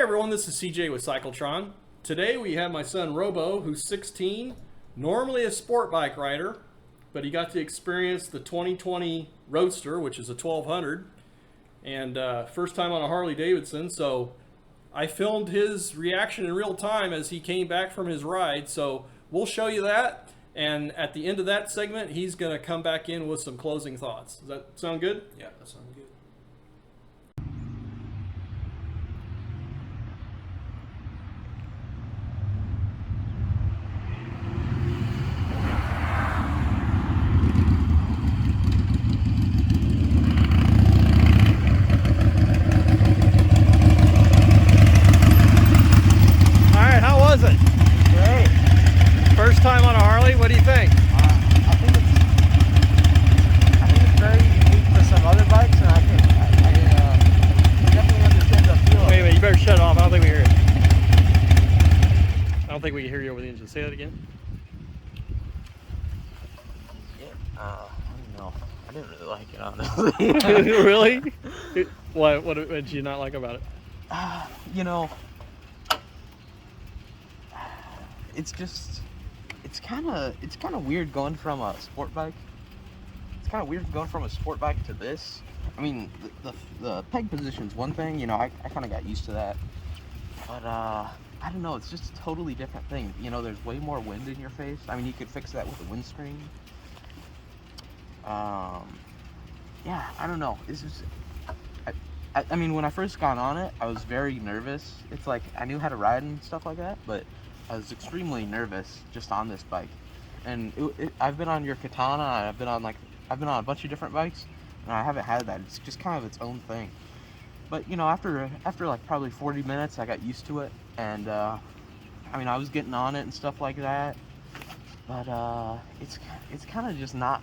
everyone, this is CJ with Cyclotron. Today we have my son Robo, who's 16, normally a sport bike rider, but he got to experience the 2020 Roadster, which is a 1200, and first time on a Harley Davidson, so I filmed his reaction in real time as he came back from his ride, so we'll show you that, and at the end of that segment, he's going to come back in with some closing thoughts. Does that sound good? Yeah, that sounds good. First time on a Harley, what do you think? I think it's very unique to some other bikes, and I definitely understand the feel. Wait, you better shut it off. I don't think we hear it. I don't think we can hear you over the engine. Say that again. Yeah, I don't know. I didn't really like it, honestly. Really? What did you not like about it? It's kind of weird going from a sport bike. It's kind of weird going from a sport bike to this. I mean, the peg position's one thing. I kind of got used to that. But I don't know. It's just a totally different thing. There's way more wind in your face. I mean, you could fix that with a windscreen. Yeah, I don't know. This is. I mean, when I first got on it, I was very nervous. It's like I knew how to ride and stuff like that, but I was extremely nervous just on this bike. And I've been on your Katana. I've been on a bunch of different bikes, and I haven't had that. It's just kind of its own thing. But after like probably 40 minutes, I got used to it, and I mean, I was getting on it and stuff like that. But it's kind of just not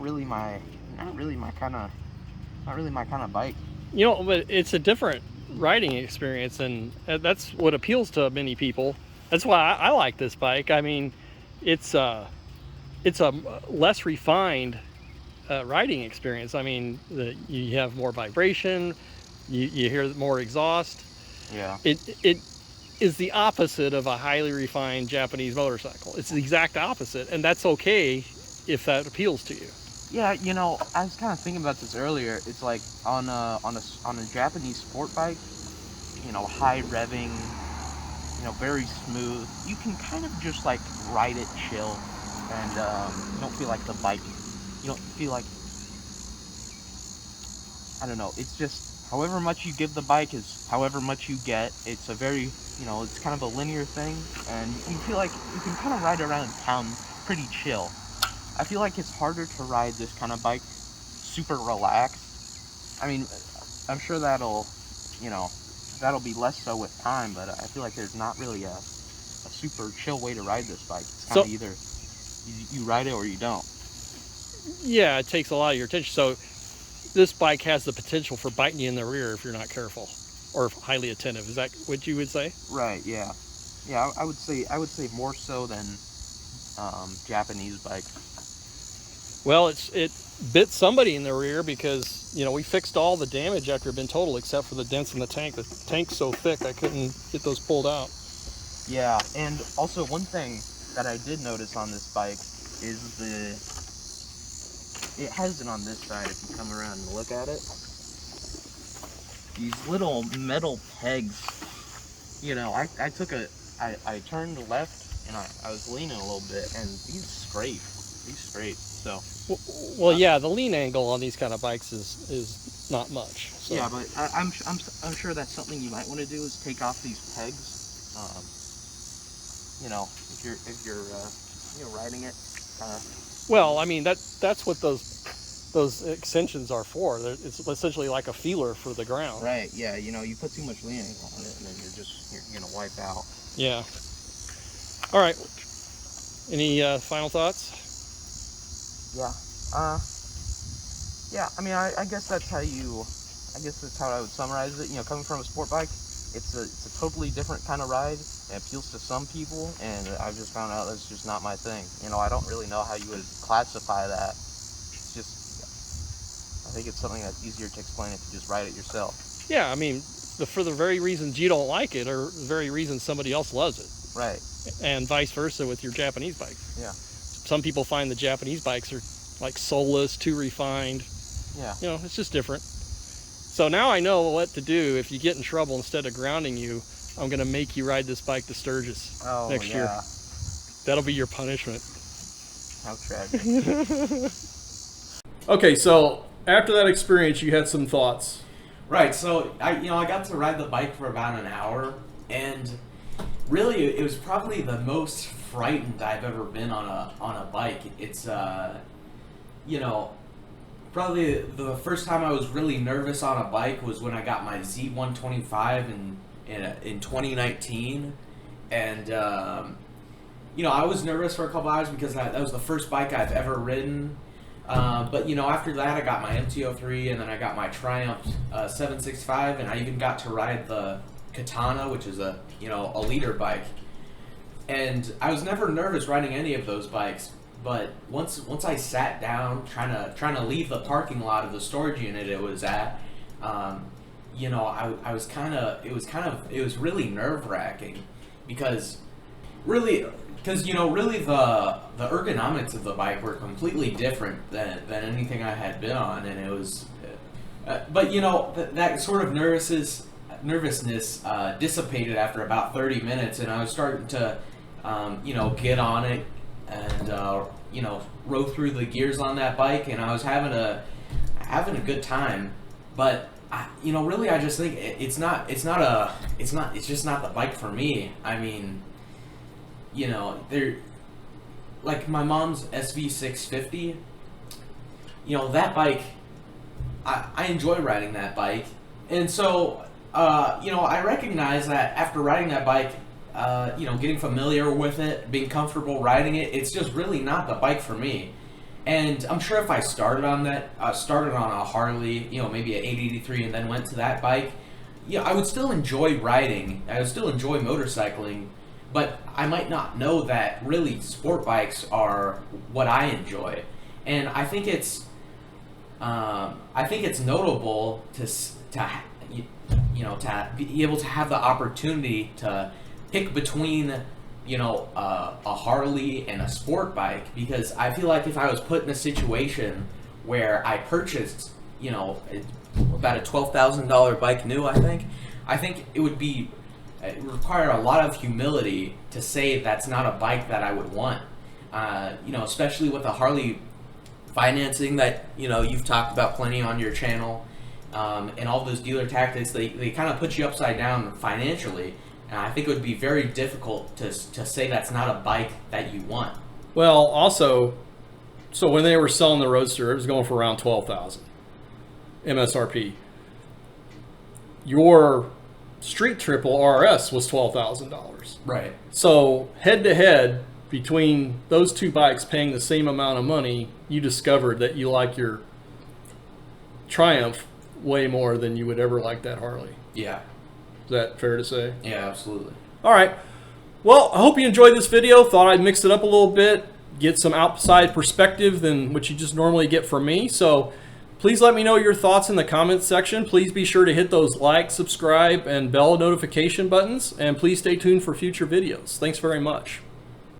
really my kind of bike. But it's a different riding experience, and that's what appeals to many people. That's why I like this bike. I mean, it's a less refined riding experience. I mean, you have more vibration, you hear more exhaust. Yeah. It is the opposite of a highly refined Japanese motorcycle. It's the exact opposite, and that's okay if that appeals to you. Yeah, I was kind of thinking about this earlier. It's like on a Japanese sport bike, high revving, very smooth. You can kind of just like ride it chill, and you don't feel like the bike. You don't feel like, I don't know. It's just however much you give the bike is however much you get. It's a very, it's kind of a linear thing, and you feel like you can kind of ride around town pretty chill. I feel like it's harder to ride this kind of bike super relaxed. I mean, I'm sure that'll be less so with time, but I feel like there's not really a super chill way to ride this bike. It's kind of either you ride it or you don't. Yeah, it takes a lot of your attention. So this bike has the potential for biting you in the rear if you're not careful or highly attentive. Is that what you would say? Right, yeah. Yeah, I would say more so than Japanese bikes. Well, it bit somebody in the rear because, we fixed all the damage after it had been totaled except for the dents in the tank. The tank's so thick I couldn't get those pulled out. Yeah, and also one thing that I did notice on this bike is it has it on this side if you come around and look at it. These little metal pegs, I turned left and I was leaning a little bit, and these scrape. So well, yeah, the lean angle on these kind of bikes is not much. So. Yeah, but I'm sure that's something you might want to do is take off these pegs. If you're riding it. Well, I mean that's what those extensions are for. It's essentially like a feeler for the ground. Right. Yeah. You put too much lean angle on it, and then you're gonna wipe out. Yeah. All right. Any final thoughts? Yeah. Yeah. I mean, I guess that's how I would summarize it. Coming from a sport bike, it's a totally different kind of ride. It appeals to some people, and I've just found out that's just not my thing. I don't really know how you would classify that. It's just, I think it's something that's easier to explain if you just ride it yourself. Yeah, I mean, for the very reasons you don't like it are the very reasons somebody else loves it. Right. And vice versa with your Japanese bike. Yeah. Some people find the Japanese bikes are like soulless, too refined. Yeah. You know, it's just different. So now I know what to do if you get in trouble. Instead of grounding you, I'm going to make you ride this bike to Sturgis next year. That'll be your punishment. How tragic. Okay, so after that experience, you had some thoughts. Right, so I got to ride the bike for about an hour, and really it was probably the most frightened I've ever been on a bike. It's probably the first time I was really nervous on a bike was when I got my Z125 in 2019, and I was nervous for a couple hours because that was the first bike I've ever ridden. But after that I got my MT-03, and then I got my Triumph 765, and I even got to ride the Katana, which is a leader bike. And I was never nervous riding any of those bikes, but once I sat down trying to leave the parking lot of the storage unit it was at, I was it was really nerve-wracking because really the ergonomics of the bike were completely different than anything I had been on, and it was but that sort of nervousness dissipated after about 30 minutes, and I was starting to get on it and row through the gears on that bike, and I was having a good time. But really I just think it's just not the bike for me. I mean, they're like my mom's SV650. That bike, I enjoy riding that bike, and so I recognize that after riding that bike, getting familiar with it, being comfortable riding it, it's just really not the bike for me. And I'm sure if I started on a Harley, maybe an 883, and then went to that bike, I would still enjoy riding. I would still enjoy motorcycling, but I might not know that really sport bikes are what I enjoy. And I think it's notable to be able to have the opportunity to pick between a Harley and a sport bike, because I feel like if I was put in a situation where I purchased about a $12,000 bike new, I think it would require a lot of humility to say that's not a bike that I would want, especially with the Harley financing that you've talked about plenty on your channel, and all those dealer tactics. They kind of put you upside down financially, and I think it would be very difficult to say that's not a bike that you want. Well, also, so when they were selling the Roadster, it was going for around $12,000 MSRP. Your Street Triple RS was $12,000. Right. So head to head between those two bikes paying the same amount of money, you discovered that you like your Triumph way more than you would ever like that Harley. Yeah. Is that fair to say? Yeah, absolutely. All right. Well, I hope you enjoyed this video. Thought I'd mix it up a little bit, get some outside perspective than what you just normally get from me. So please let me know your thoughts in the comments section. Please be sure to hit those like, subscribe, and bell notification buttons. And please stay tuned for future videos. Thanks very much.